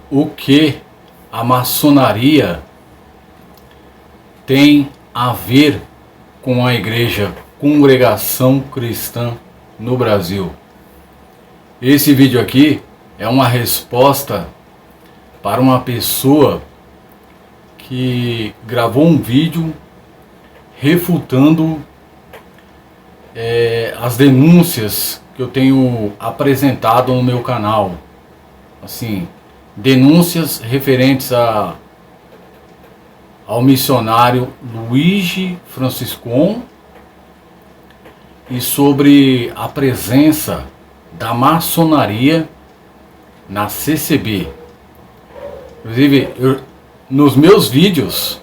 o que a maçonaria tem a ver com a Igreja Congregação Cristã no Brasil. Esse vídeo aqui é uma resposta para uma pessoa que gravou um vídeo refutando as denúncias que eu tenho apresentado no meu canal. Assim, denúncias referentes ao missionário Luigi Franciscon e sobre a presença da maçonaria na CCB. Inclusive, nos meus vídeos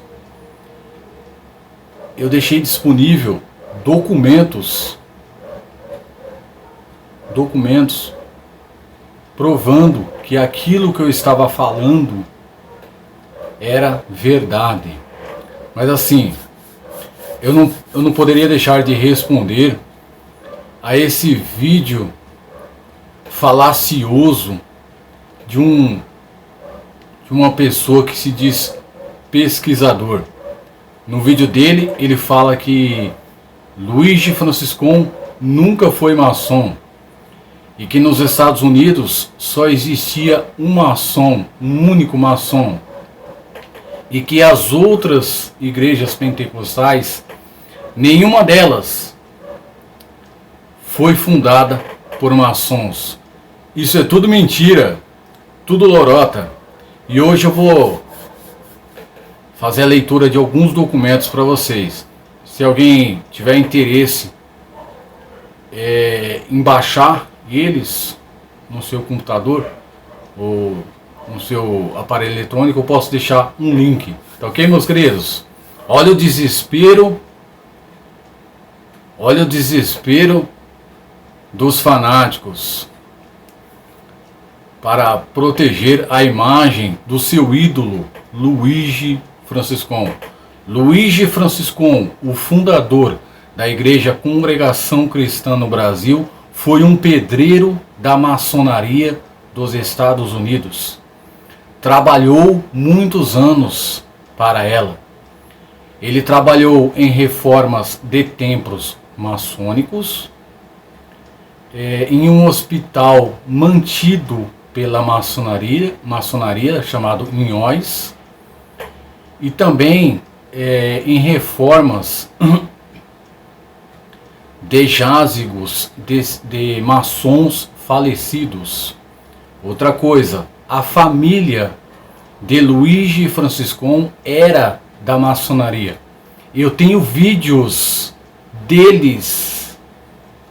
eu deixei disponível documentos provando que aquilo que eu estava falando era verdade. Mas assim, eu não poderia deixar de responder a esse vídeo falacioso de uma pessoa que se diz pesquisador. No vídeo dele, ele fala que Luigi Franciscon nunca foi maçom e que nos Estados Unidos só existia um maçom, um único maçom, e que as outras igrejas pentecostais, nenhuma delas foi fundada por maçons. Isso é tudo mentira, tudo lorota. E hoje eu vou fazer a leitura de alguns documentos para vocês. Se alguém tiver interesse em baixar eles no seu computador ou no seu aparelho eletrônico, eu posso deixar um link. Tá ok, meus queridos? Olha o desespero dos fanáticos para proteger a imagem do seu ídolo Luigi Franciscon. Luigi Franciscon, o fundador da Igreja Congregação Cristã no Brasil, foi um pedreiro da maçonaria dos Estados Unidos. Trabalhou muitos anos para ela. Ele trabalhou em reformas de templos maçônicos, em um hospital mantido pela maçonaria chamado Inhóis, e também em reformas de jazigos de maçons falecidos. Outra coisa, a família de Luigi Franciscon era da maçonaria. Eu tenho vídeos deles,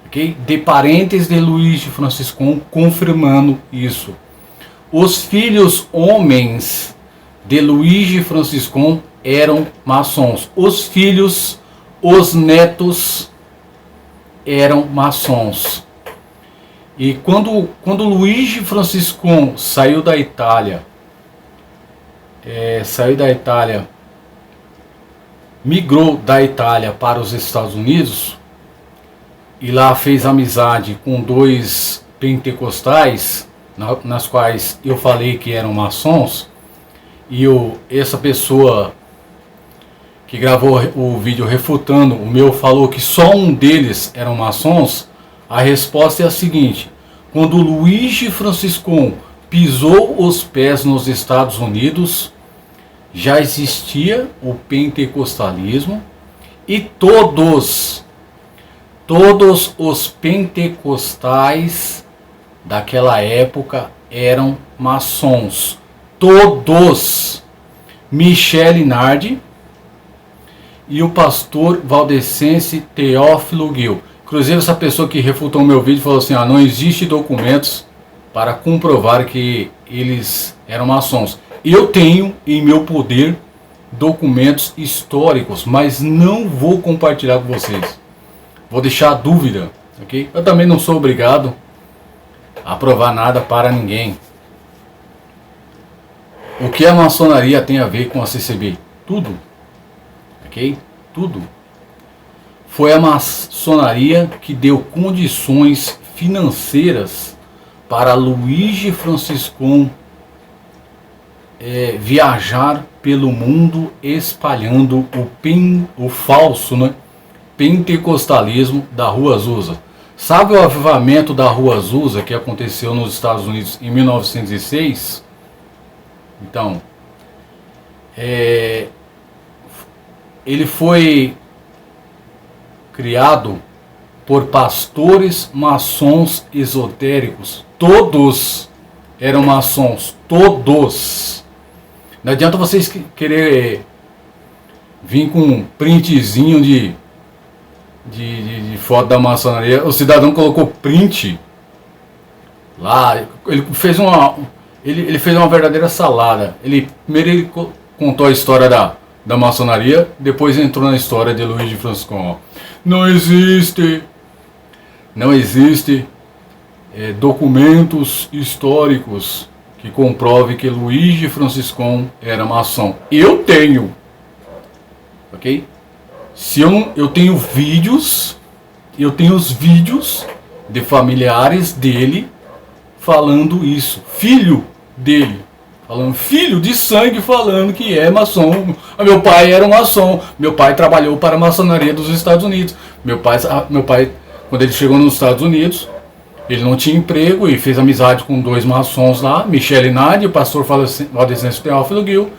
okay? De parentes de Luigi Franciscon confirmando isso. Os filhos homens de Luigi Franciscon eram maçons. Os netos eram maçons. E quando Luigi Franciscon saiu da Itália, migrou da Itália para os Estados Unidos e lá fez amizade com dois pentecostais, nas quais eu falei que eram maçons, e essa pessoa que gravou o vídeo refutando o meu falou que só um deles eram maçons. A resposta é a seguinte: quando Luigi Franciscon pisou os pés nos Estados Unidos, já existia o pentecostalismo e todos os pentecostais daquela época eram maçons. Todos. Michele Nardi e o pastor valdecense Teófilo Gil. Inclusive, essa pessoa que refutou o meu vídeo falou assim: não existe documentos para comprovar que eles eram maçons. Eu tenho em meu poder documentos históricos, mas não vou compartilhar com vocês. Vou deixar a dúvida, ok? Eu também não sou obrigado a provar nada para ninguém. O que a maçonaria tem a ver com a CCB? Tudo, ok? Tudo. Foi a maçonaria que deu condições financeiras para Luigi Franciscon viajar pelo mundo espalhando o falso, né, pentecostalismo da Rua Azusa. Sabe o avivamento da Rua Azusa que aconteceu nos Estados Unidos em 1906? Então, ele foi criado por pastores maçons esotéricos. Todos eram maçons, todos. Não adianta vocês querer vir com um printzinho de foto da maçonaria. O cidadão colocou print lá. Ele fez uma verdadeira salada. Primeiro ele contou a história da maçonaria, depois entrou na história de Luiz de Franciscon. Não existe documentos históricos que comprovem que Luiz de Franciscon era maçom. Eu tenho, ok? Eu tenho vídeos, os vídeos de familiares dele falando isso, filho dele, filho de sangue falando que é maçom. Meu pai era um maçom, meu pai trabalhou para a maçonaria dos Estados Unidos. Meu pai, quando ele chegou nos Estados Unidos, ele não tinha emprego e fez amizade com 2 maçons lá, Michele Nadi e o pastor Valdecêncio Teófilo Gil.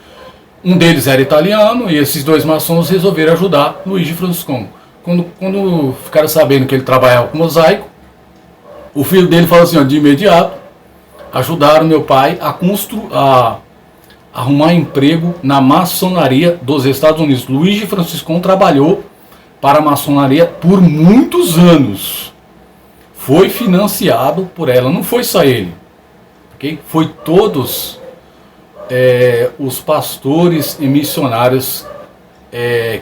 Um deles era italiano e esses 2 maçons resolveram ajudar Luiz de Franciscon. Quando ficaram sabendo que ele trabalhava com mosaico, o filho dele falou assim, de imediato, ajudaram meu pai a arrumar emprego na maçonaria dos Estados Unidos. Luiz de Franciscon trabalhou para a maçonaria por muitos anos. Foi financiado por ela, não foi só ele, okay? Foi todos os pastores e missionários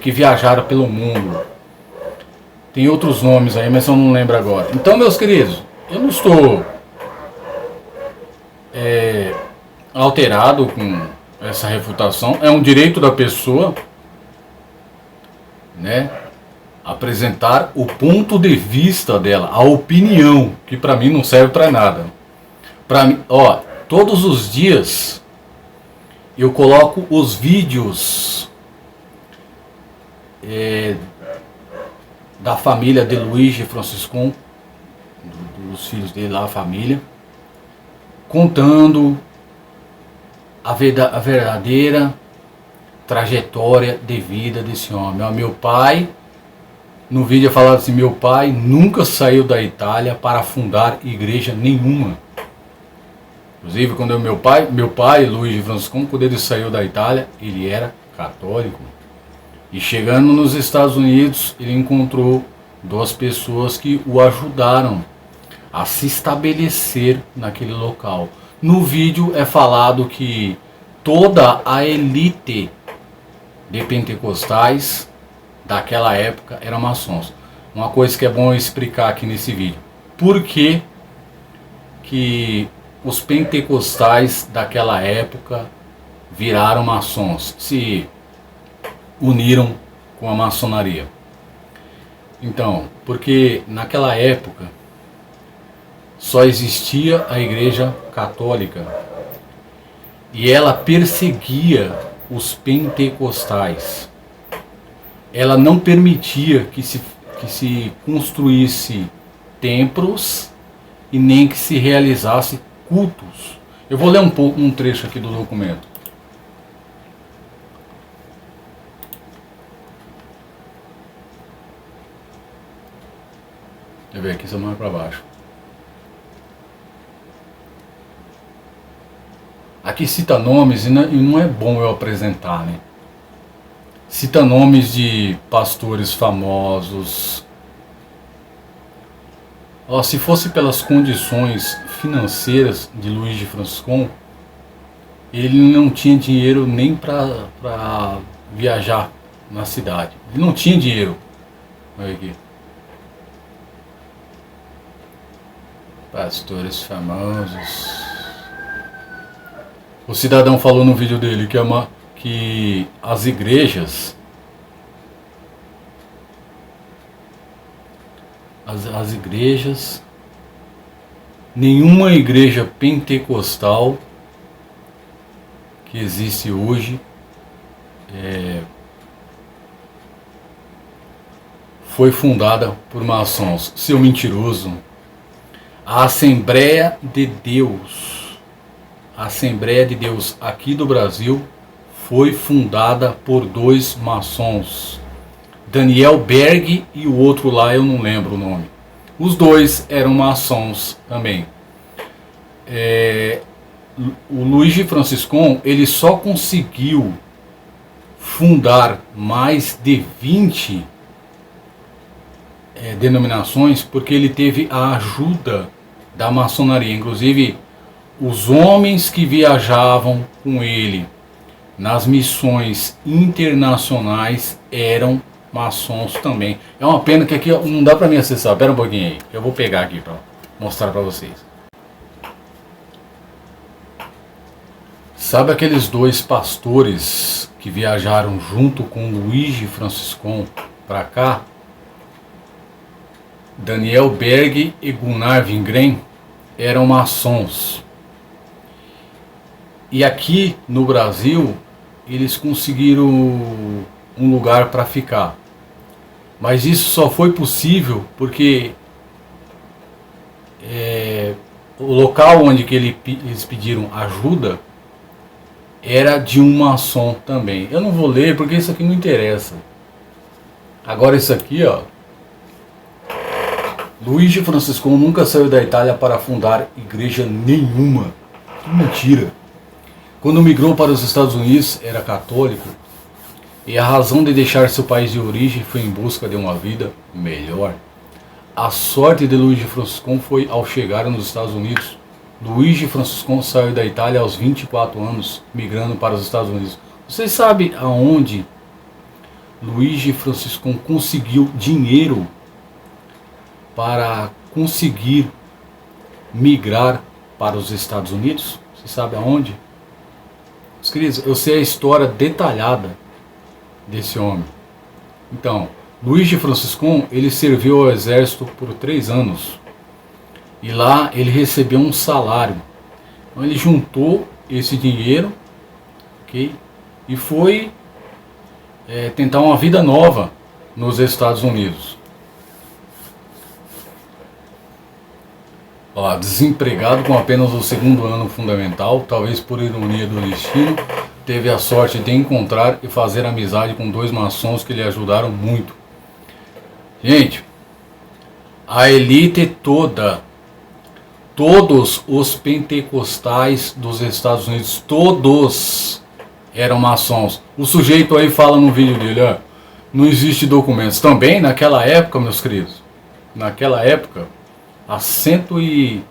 que viajaram pelo mundo. Tem outros nomes aí, mas eu não lembro agora. Então, meus queridos, eu não estou alterado com essa refutação. É um direito da pessoa, né, apresentar o ponto de vista dela, a opinião, que para mim não serve para nada. Para mim, todos os dias eu coloco os vídeos da família de Luiz de Franciscon, dos filhos dele lá, a família, contando a verdadeira trajetória de vida desse homem. Meu pai, no vídeo eu falava assim, meu pai nunca saiu da Itália para fundar igreja nenhuma. Inclusive, quando meu pai, Luiz de Franciscon, quando ele saiu da Itália, ele era católico. E chegando nos Estados Unidos, ele encontrou 2 pessoas que o ajudaram a se estabelecer naquele local. No vídeo é falado que toda a elite de pentecostais daquela época eram maçons. Uma coisa que é bom explicar aqui nesse vídeo. Por que os pentecostais daquela época viraram maçons, se uniram com a maçonaria? Então, porque naquela época só existia a Igreja Católica e ela perseguia os pentecostais. Ela não permitia que se construísse templos e nem que se realizasse cultos. Eu vou ler um trecho aqui do documento. Deixa eu ver aqui, semana para baixo. Aqui cita nomes e não é bom eu apresentar, né? Cita nomes de pastores famosos. Se fosse pelas condições financeiras de Luiz de Franciscon, ele não tinha dinheiro nem para viajar na cidade. Ele não tinha dinheiro. Olha aqui. Pastores famosos. O cidadão falou no vídeo dele que as igrejas, nenhuma igreja pentecostal que existe hoje foi fundada por maçons. Seu mentiroso. A Assembleia de Deus, aqui do Brasil, foi fundada por dois maçons, Daniel Berg e o outro lá eu não lembro o nome. Os dois eram maçons também. O Luigi Franciscon, ele só conseguiu fundar mais de 20 denominações porque ele teve a ajuda da maçonaria. Inclusive, os homens que viajavam com ele nas missões internacionais eram maçons também. É uma pena que aqui não dá para mim acessar. Espera um pouquinho aí, eu vou pegar aqui para mostrar para vocês. Sabe aqueles dois pastores que viajaram junto com Luigi Franciscon para cá? Daniel Berg e Gunnar Wingren eram maçons. E aqui no Brasil eles conseguiram um lugar para ficar. Mas isso só foi possível porque o local onde que eles pediram ajuda era de um maçom também. Eu não vou ler porque isso aqui não interessa. Agora isso aqui, ó. Luigi Franciscon nunca saiu da Itália para fundar igreja nenhuma. Que mentira. Quando migrou para os Estados Unidos, era católico. E a razão de deixar seu país de origem foi em busca de uma vida melhor. A sorte de Luigi Franciscon foi ao chegar nos Estados Unidos. Luigi Franciscon saiu da Itália aos 24 anos, migrando para os Estados Unidos. Vocês sabem aonde Luigi Franciscon conseguiu dinheiro para conseguir migrar para os Estados Unidos? Vocês sabem aonde? Meus queridos, eu sei a história detalhada desse homem. Então, Luigi Franciscon, ele serviu ao exército por 3 anos. E lá ele recebeu um salário. Então ele juntou esse dinheiro, ok? E foi tentar uma vida nova nos Estados Unidos. Ó, desempregado com apenas o 2º ano fundamental, talvez por ironia do destino, teve a sorte de encontrar e fazer amizade com 2 maçons que lhe ajudaram muito. Gente, a elite toda, todos os pentecostais dos Estados Unidos, todos eram maçons. O sujeito aí fala no vídeo dele, ó, não existe documentos. Também naquela época, meus queridos, naquela época, há 120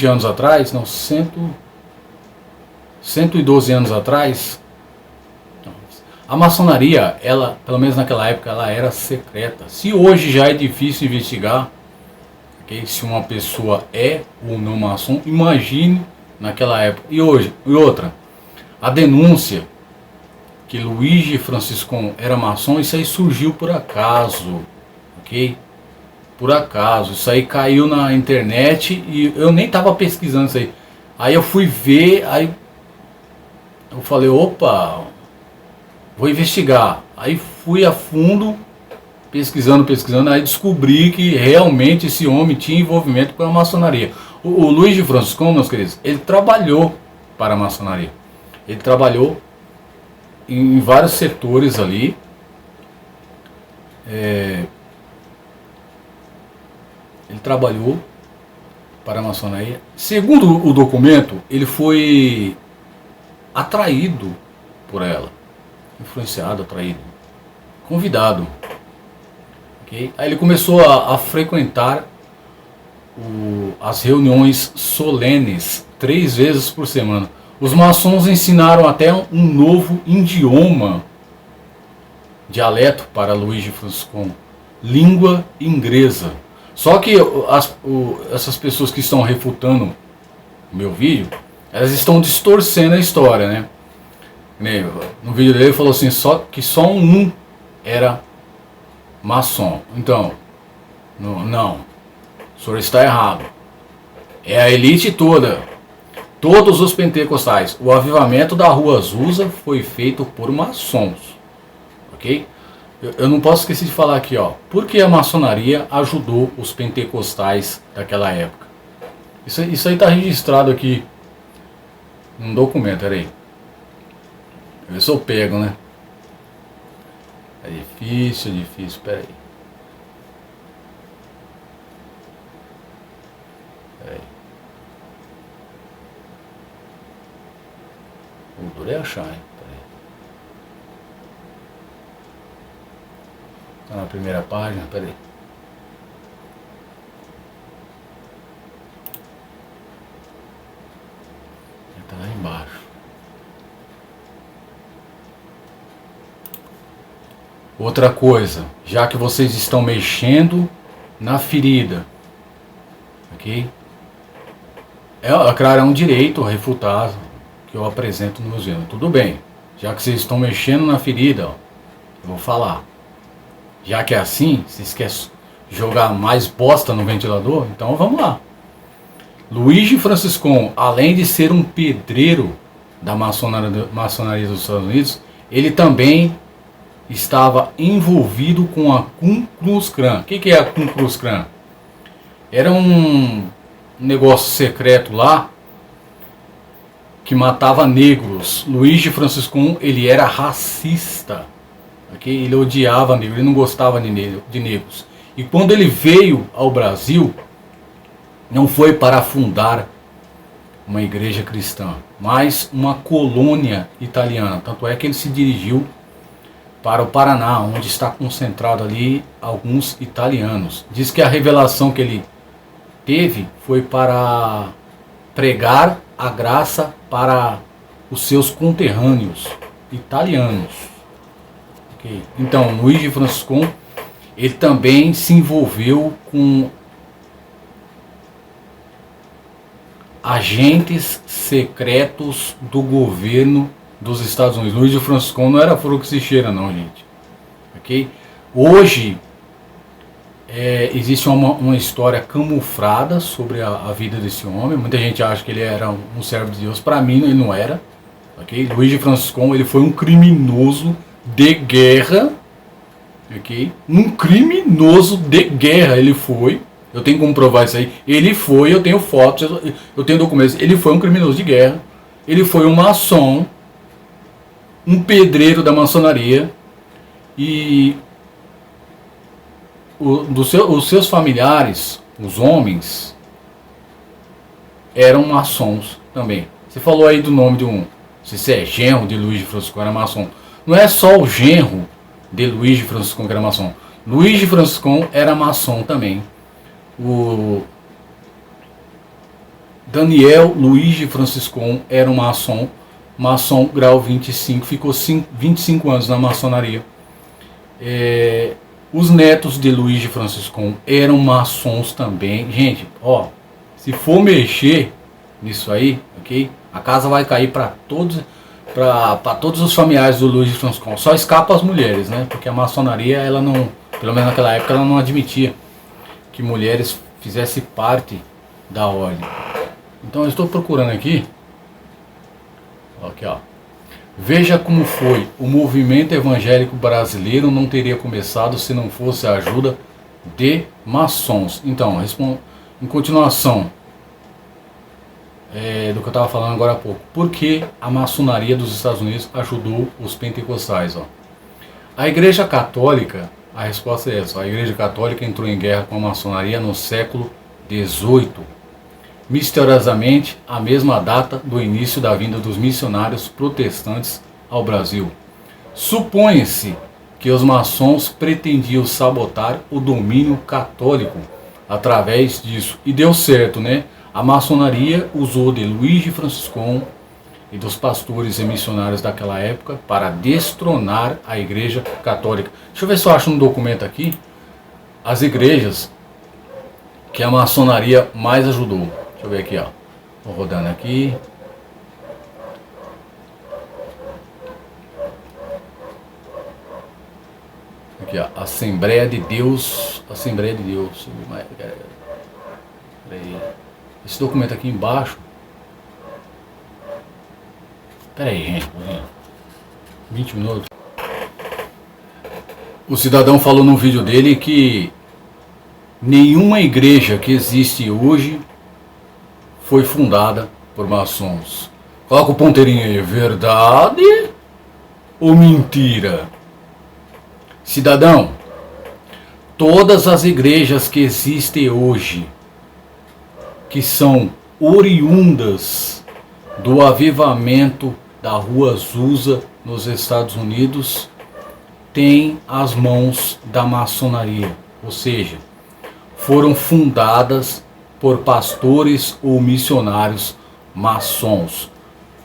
anos atrás, não, 112 anos atrás, a maçonaria, ela, pelo menos naquela época, ela era secreta. Se hoje já é difícil investigar, okay, se uma pessoa é ou não maçom, imagine naquela época. E hoje, e outra, a denúncia que Luigi Franciscon era maçom, isso aí surgiu por acaso, ok? Por acaso, isso aí caiu na internet e eu nem estava pesquisando isso aí. Aí eu fui ver, aí eu falei, opa, vou investigar. Aí fui a fundo, pesquisando, aí descobri que realmente esse homem tinha envolvimento com a maçonaria. O Luigi Franciscon, meus queridos, ele trabalhou para a maçonaria. Ele trabalhou em vários setores ali. Ele trabalhou para a maçonaria. Segundo o documento, ele foi atraído por ela. Influenciado, atraído, convidado, okay? Aí ele começou a frequentar as reuniões solenes 3 vezes por semana. Os maçons ensinaram até um novo idioma, dialeto para Luigi Franciscon, língua inglesa. Só que essas pessoas que estão refutando o meu vídeo, elas estão distorcendo a história, né? No vídeo dele ele falou assim, que só um era maçom. Então, não, o senhor está errado. É a elite toda. Todos os pentecostais. O avivamento da Rua Azusa foi feito por maçons. Ok? Eu não posso esquecer de falar aqui, ó. Por que a maçonaria ajudou os pentecostais daquela época? Isso aí está registrado aqui num documento, peraí. Deixa eu ver se eu pego, né? É difícil, peraí. O duro é achar, hein? Peraí. Tá na primeira página, peraí. Tá lá embaixo. Outra coisa, já que vocês estão mexendo na ferida, ok? Claro, é um direito refutado que eu apresento no museu. Tudo bem, já que vocês estão mexendo na ferida, ó, eu vou falar. Já que é assim, vocês querem jogar mais bosta no ventilador, então vamos lá. Luigi Franciscon, além de ser um pedreiro da maçonaria dos Estados Unidos, ele também estava envolvido com a Ku Klux Klan. O que é a Ku Klux Klan? Era um negócio secreto lá que matava negros. Luigi Franciscon, ele era racista, okay? Ele odiava negros, ele não gostava de negros. E quando ele veio ao Brasil, não foi para fundar uma igreja cristã, mas uma colônia italiana. Tanto é que ele se dirigiu para o Paraná, onde está concentrado ali alguns italianos. Diz que a revelação que ele teve foi para pregar a graça para os seus conterrâneos italianos. Okay. Então, Luigi Franciscon, ele também se envolveu com agentes secretos do governo dos Estados Unidos. Luigi Franciscon não era fruxicheira não, gente. Ok? Hoje existe uma história camuflada sobre a vida desse homem. Muita gente acha que ele era um servo de Deus. Para mim ele não era. Ok? Luigi Franciscon, ele foi um criminoso de guerra. Ok? Um criminoso de guerra ele foi. Eu tenho como provar isso aí. Ele foi, eu tenho fotos, eu tenho documentos. Ele foi um criminoso de guerra. Ele foi um maçom, um pedreiro da maçonaria. E os seus familiares, os homens, eram maçons também. Você falou aí do nome de um, se você é genro de Luigi Franciscon, era maçom. Não é só o genro de Luigi Franciscon que era maçom. Luigi Franciscon era maçom também. O Daniel Luigi Franciscon era um maçom grau 25, ficou 25 anos na maçonaria. Os netos de Luigi Franciscon eram maçons também. Gente, ó, se for mexer nisso aí, ok? A casa vai cair para todos os familiares do Luigi Franciscon. Só escapa as mulheres, né? Porque a maçonaria, ela não, pelo menos naquela época, ela não admitia que mulheres fizessem parte da ordem. Então eu estou procurando aqui. Aqui, ó. Veja como foi. O movimento evangélico brasileiro não teria começado se não fosse a ajuda de maçons. Então, em continuação do que eu estava falando agora há pouco. Por que a maçonaria dos Estados Unidos ajudou os pentecostais? Ó? A Igreja Católica, a resposta é essa. A Igreja Católica entrou em guerra com a maçonaria no século XVIII. Misteriosamente, a mesma data do início da vinda dos missionários protestantes ao Brasil. Supõe-se que os maçons pretendiam sabotar o domínio católico através disso. E deu certo, né? A maçonaria usou de Luigi Franciscon e dos pastores e missionários daquela época para destronar a Igreja Católica. Deixa eu ver se eu acho um documento aqui. As igrejas que a maçonaria mais ajudou. Deixa eu ver aqui, ó. Vou rodando aqui. Aqui, ó. Assembleia de Deus. Assembleia de Deus. Peraí. esse documento aqui embaixo. Pera aí, gente. 20 minutos. O cidadão falou no vídeo dele que nenhuma igreja que existe hoje foi fundada por maçons. Coloca o ponteirinho aí. Verdade ou mentira? Cidadão, todas as igrejas que existem hoje, que são oriundas do avivamento da Rua Azusa nos Estados Unidos, têm as mãos da maçonaria, ou seja, foram fundadas por pastores ou missionários maçons.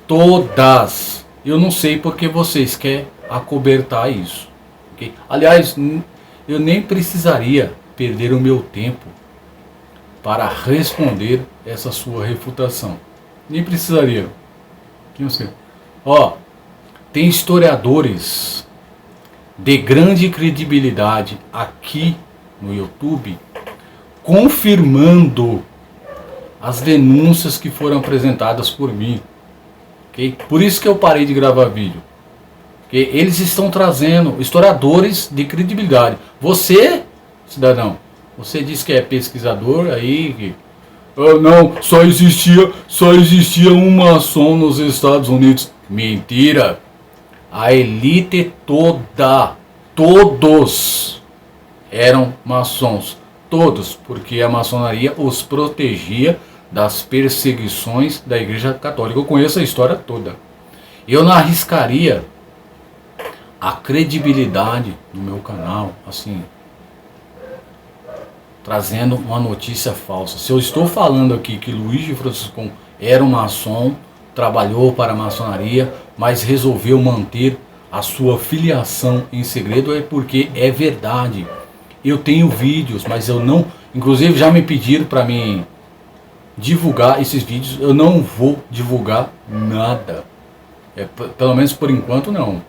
Todas. Eu não sei porque vocês querem acobertar isso. Okay? Aliás, eu nem precisaria perder o meu tempo para responder essa sua refutação. Nem precisaria. Não sei. Ó, tem historiadores de grande credibilidade aqui no YouTube confirmando as denúncias que foram apresentadas por mim. Okay? Por isso que eu parei de gravar vídeo. Okay? Eles estão trazendo historiadores de credibilidade. Você, cidadão, você diz que é pesquisador aí, que não, só existia um maçom nos Estados Unidos. Mentira! A elite toda, todos eram maçons. Todos, porque a maçonaria os protegia das perseguições da Igreja Católica. Eu conheço a história toda. Eu não arriscaria a credibilidade do meu canal, assim, trazendo uma notícia falsa. Se eu estou falando aqui que Luiz de Franciscon era um maçom, trabalhou para a maçonaria, mas resolveu manter a sua filiação em segredo, é porque é verdade. Eu tenho vídeos, mas eu não... Inclusive já me pediram para mim divulgar esses vídeos. Eu não vou divulgar nada. Pelo menos por enquanto não.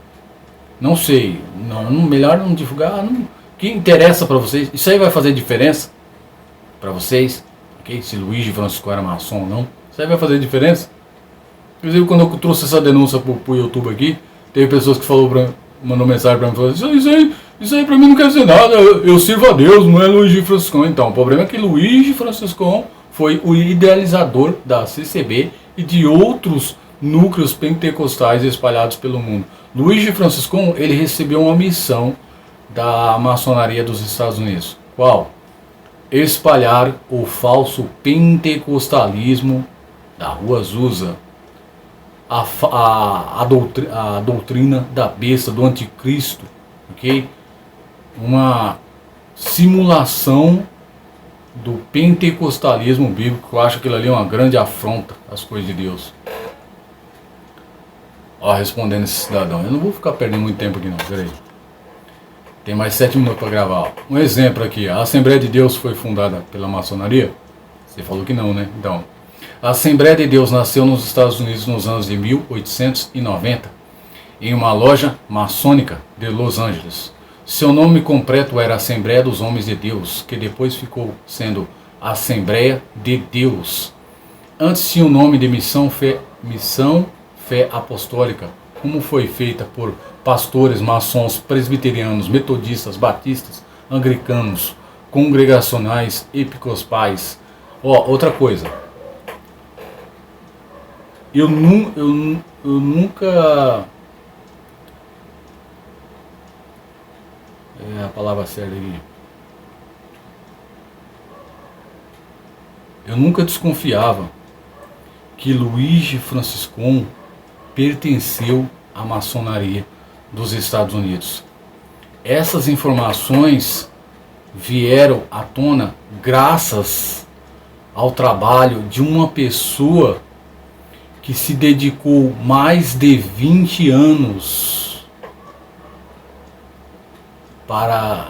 Não sei. Melhor não divulgar. Não, que interessa para vocês? Isso aí vai fazer diferença para vocês? Okay? Se Luiz de Francisco era maçom ou não? Isso aí vai fazer diferença? Inclusive quando eu trouxe essa denúncia pro YouTube aqui, teve pessoas que mandou mensagem para mim e falou: isso aí pra mim não quer dizer nada, eu sirvo a Deus, não é Luiz de Franciscon. Então, o problema é que Luiz de Franciscon foi o idealizador da CCB e de outros núcleos pentecostais espalhados pelo mundo. Luiz de Franciscon, ele recebeu uma missão da maçonaria dos Estados Unidos. Qual? Espalhar o falso pentecostalismo da Rua Azusa, a doutrina da besta, do anticristo, ok? Uma simulação do pentecostalismo bíblico, que eu acho que aquilo ali é uma grande afronta às coisas de Deus. Ó, respondendo esse cidadão, eu não vou ficar perdendo muito tempo aqui não, peraí. Tem mais 7 minutos para gravar. Ó. Um exemplo aqui, a Assembleia de Deus foi fundada pela maçonaria? Você falou que não, né? Então, a Assembleia de Deus nasceu nos Estados Unidos nos anos de 1890, em uma loja maçônica de Los Angeles. Seu nome completo era Assembleia dos Homens de Deus, que depois ficou sendo Assembleia de Deus. Antes tinha o nome de Missão Fé Apostólica, como foi feita por pastores maçons, presbiterianos, metodistas, batistas, anglicanos, congregacionais, episcopais. Ó, outra coisa. Eu nunca... É a palavra certa aqui. Eu nunca desconfiava que Luiz de Franciscon pertenceu à maçonaria dos Estados Unidos. Essas informações vieram à tona graças ao trabalho de uma pessoa que se dedicou mais de 20 anos para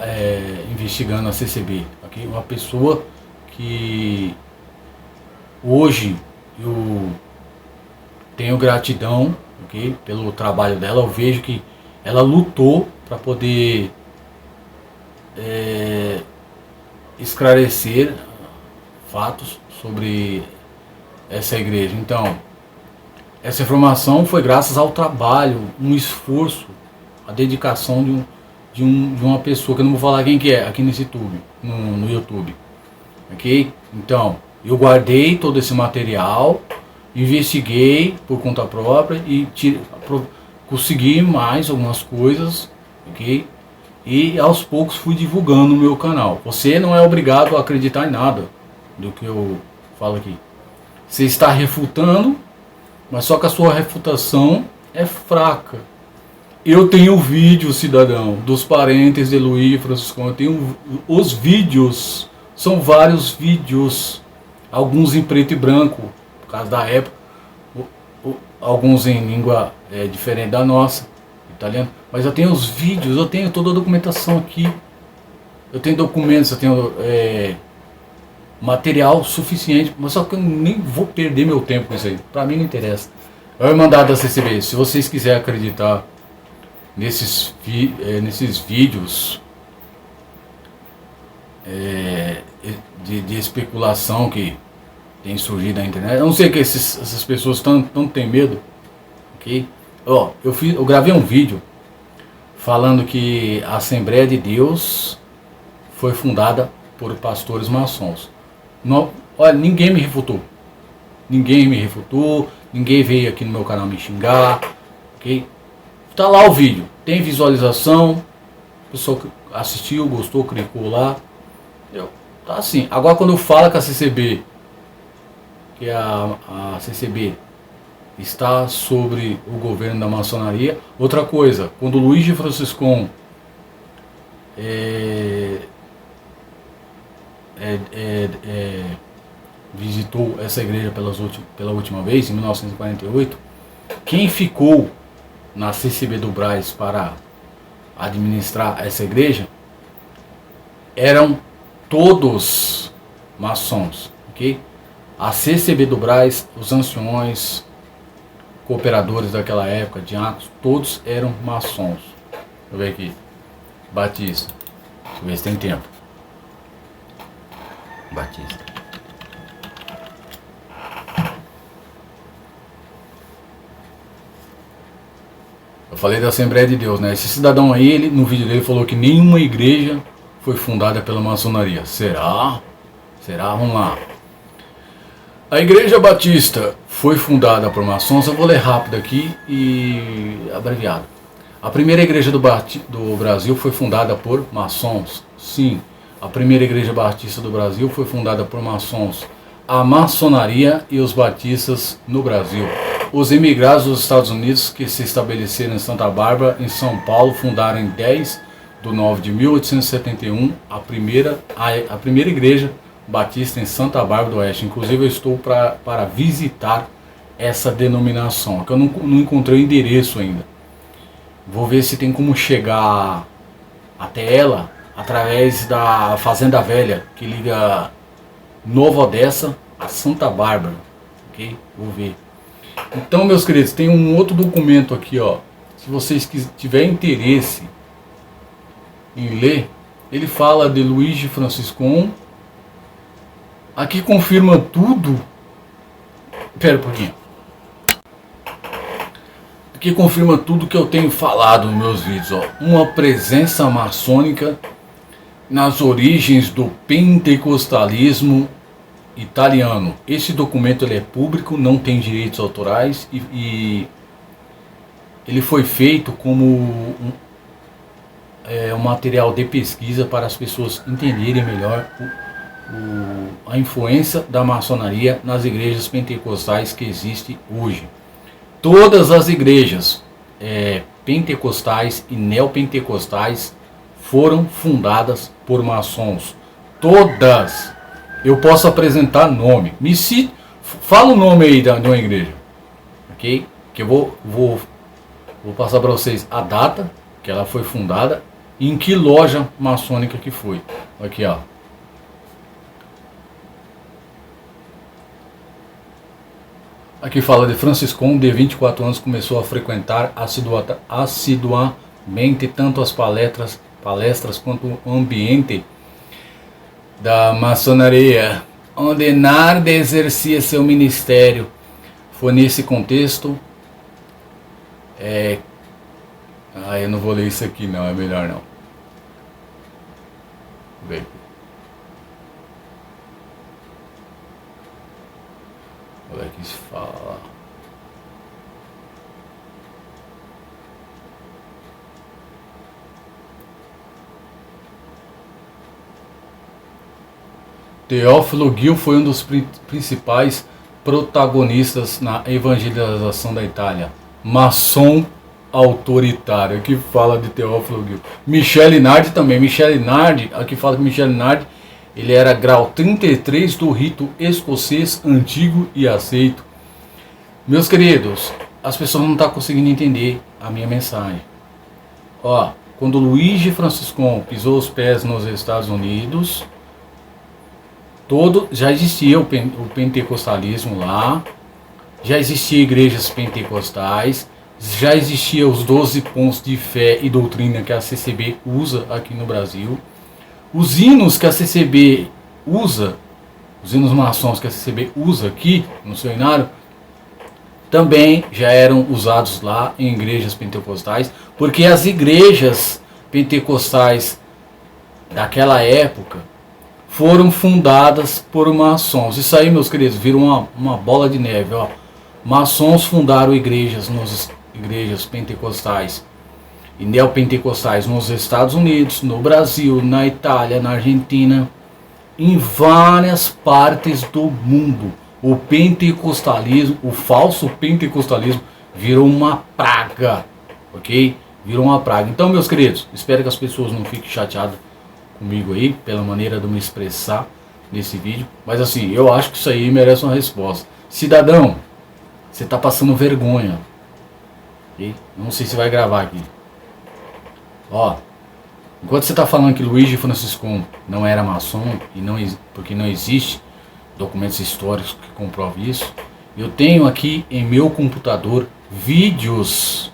investigando a CCB, okay? Uma pessoa que hoje eu tenho gratidão, okay, pelo trabalho dela. Eu vejo que ela lutou para poder esclarecer fatos sobre essa igreja. Então, essa informação foi graças ao trabalho, um esforço, a dedicação de uma pessoa, que eu não vou falar quem que é, aqui nesse YouTube, no YouTube. Ok? Então, eu guardei todo esse material, investiguei por conta própria e consegui mais algumas coisas, ok? E aos poucos fui divulgando no meu canal. Você não é obrigado a acreditar em nada do que eu falo aqui. Você está refutando, mas só que a sua refutação é fraca. Eu tenho vídeo, cidadão, dos parentes de Luiz Francisco. Eu tenho os vídeos, são vários vídeos, alguns em preto e branco, por causa da época, alguns em língua diferente da nossa, italiano. Mas eu tenho os vídeos, eu tenho toda a documentação aqui. Eu tenho documentos, eu tenho material suficiente, mas só que eu nem vou perder meu tempo com isso aí. Pra mim não interessa. É o mandado da CCB. Se vocês quiserem acreditar nesses vídeos de especulação que tem surgido na internet, eu não sei que essas pessoas tanto têm medo, ok? Eu gravei um vídeo falando que a Assembleia de Deus foi fundada por pastores maçons. Não, olha, ninguém me refutou. Ninguém veio aqui no meu canal me xingar, ok? Tá lá o vídeo, tem visualização, a pessoa que assistiu, gostou, clicou lá. Tá assim. Agora quando eu falo que a CCB, que a CCB está sobre o governo da maçonaria, outra coisa, quando o Luiz de Franciscon visitou essa igreja pela última vez, em 1948, quem ficou na CCB do Brás para administrar essa igreja eram todos maçons, ok? A CCB do Brás, os anciões, cooperadores daquela época, diáconos, todos eram maçons. Deixa eu ver aqui. Batista. Deixa eu ver se tem tempo. Batista. Eu falei da Assembleia de Deus, né? Esse cidadão aí, ele, no vídeo dele, falou que nenhuma igreja foi fundada pela maçonaria. Será? Vamos lá. A Igreja Batista foi fundada por maçons. Eu vou ler rápido aqui e abreviado. A primeira igreja do Brasil foi fundada por maçons. Sim, a primeira igreja batista do Brasil foi fundada por maçons. A maçonaria e os batistas no Brasil. Os imigrados dos Estados Unidos que se estabeleceram em Santa Bárbara, em São Paulo, fundaram em 10 de 9 de 1871 a primeira igreja batista em Santa Bárbara do Oeste. Inclusive eu estou para visitar essa denominação, que eu não encontrei o endereço ainda. Vou ver se tem como chegar até ela através da Fazenda Velha, que liga Nova Odessa a Santa Bárbara, ok? Vou ver. Então, meus queridos, tem um outro documento aqui, ó. Se vocês tiverem interesse em ler, ele fala de Luiz de Franciscon. Aqui confirma tudo. Pera um pouquinho. Aqui confirma tudo que eu tenho falado nos meus vídeos, ó. Uma presença maçônica nas origens do pentecostalismo italiano. Esse documento ele é público, não tem direitos autorais e ele foi feito como um material de pesquisa para as pessoas entenderem melhor a influência da maçonaria nas igrejas pentecostais que existem hoje. Todas as igrejas pentecostais e neopentecostais foram fundadas por maçons. Todas. Eu posso apresentar nome. Fala o nome aí de uma igreja. Ok? Que eu vou passar para vocês a data que ela foi fundada e em que loja maçônica que foi. Aqui, ó. Aqui fala de Franciscon, de 24 anos, começou a frequentar assiduamente tanto as palestras quanto o ambiente da maçonaria. onde Narda exercia seu ministério. Foi nesse contexto. Eu não vou ler isso aqui não, é melhor não. Vê. Olha que se fala. Teófilo Gil foi um dos principais protagonistas na evangelização da Itália. Maçom autoritário, que fala de Teófilo Gil. Michele Nardi também. Michele Nardi, aqui fala que Michele Nardi, ele era grau 33 do rito escocês antigo e aceito. Meus queridos, as pessoas não estão conseguindo entender a minha mensagem. Ó, quando Luigi Franciscon pisou os pés nos Estados Unidos, já existia o pentecostalismo lá, já existia igrejas pentecostais, já existia os 12 pontos de fé e doutrina que a CCB usa aqui no Brasil. Os hinos que a CCB usa, os hinos maçons que a CCB usa aqui no seu hinário, também já eram usados lá em igrejas pentecostais, porque as igrejas pentecostais daquela época foram fundadas por maçons. Isso aí, meus queridos, virou uma bola de neve. Ó. Maçons fundaram igrejas pentecostais e neopentecostais nos Estados Unidos, no Brasil, na Itália, na Argentina, em várias partes do mundo. O pentecostalismo, o falso pentecostalismo, virou uma praga, ok? Virou uma praga. Então, meus queridos, espero que as pessoas não fiquem chateadas comigo aí, pela maneira de me expressar nesse vídeo. Mas assim, eu acho que isso aí merece uma resposta. Cidadão, você está passando vergonha. Okay? Não sei se vai gravar aqui. Ó, enquanto você está falando que Luigi Franciscon não era maçom, porque não existe documentos históricos que comprovam isso, eu tenho aqui em meu computador vídeos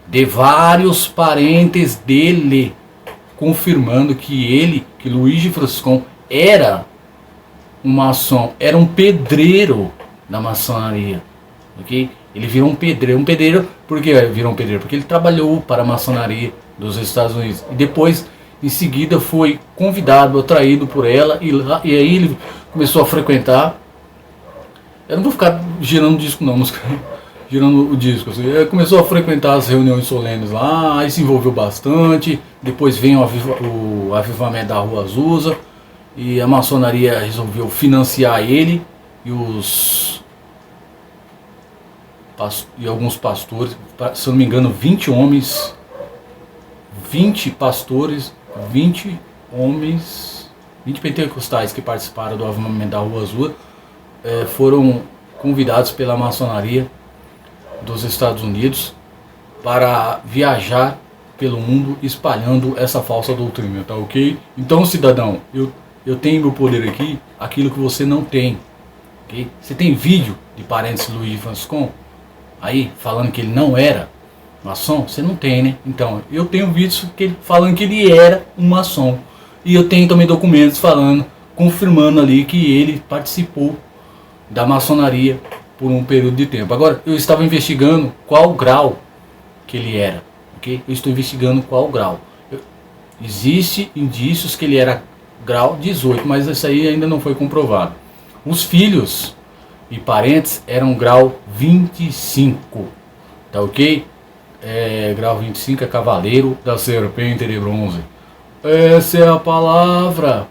de vários parentes dele confirmando que Luigi Franciscon era um maçom, era um pedreiro da maçonaria, ok? Ele virou um pedreiro, por que virou um pedreiro? Porque ele trabalhou para a maçonaria dos Estados Unidos e depois, em seguida, foi convidado, atraído por ela e aí ele começou a frequentar. Eu não vou ficar girando o disco não, girando o disco. Assim. Ele começou a frequentar as reuniões solenes lá, aí se envolveu bastante. Depois vem o avivamento da Rua Azusa e a maçonaria resolveu financiar ele e alguns pastores, se eu não me engano, 20 homens, 20 pastores, 20 homens, 20 pentecostais que participaram do avivamento da Rua Azul foram convidados pela maçonaria dos Estados Unidos para viajar pelo mundo espalhando essa falsa doutrina, tá ok? Então, cidadão, eu tenho meu poder aqui, aquilo que você não tem, ok? Você tem vídeo de parentes de Luigi Franciscon aí falando que ele não era maçom? Você não tem, né? Então, eu tenho vídeos falando que ele era um maçom. E eu tenho também documentos confirmando ali que ele participou da maçonaria por um período de tempo. Agora, eu estava investigando qual grau que ele era, ok? Eu estou investigando qual grau. Existe indícios que ele era grau 18, mas isso aí ainda não foi comprovado. Os filhos e parentes eram grau 25, tá ok? Grau 25 é cavaleiro da serpente de bronze. Essa é a palavra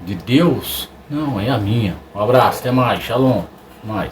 de Deus? Não, é a minha. Um abraço, até mais, shalom, mais.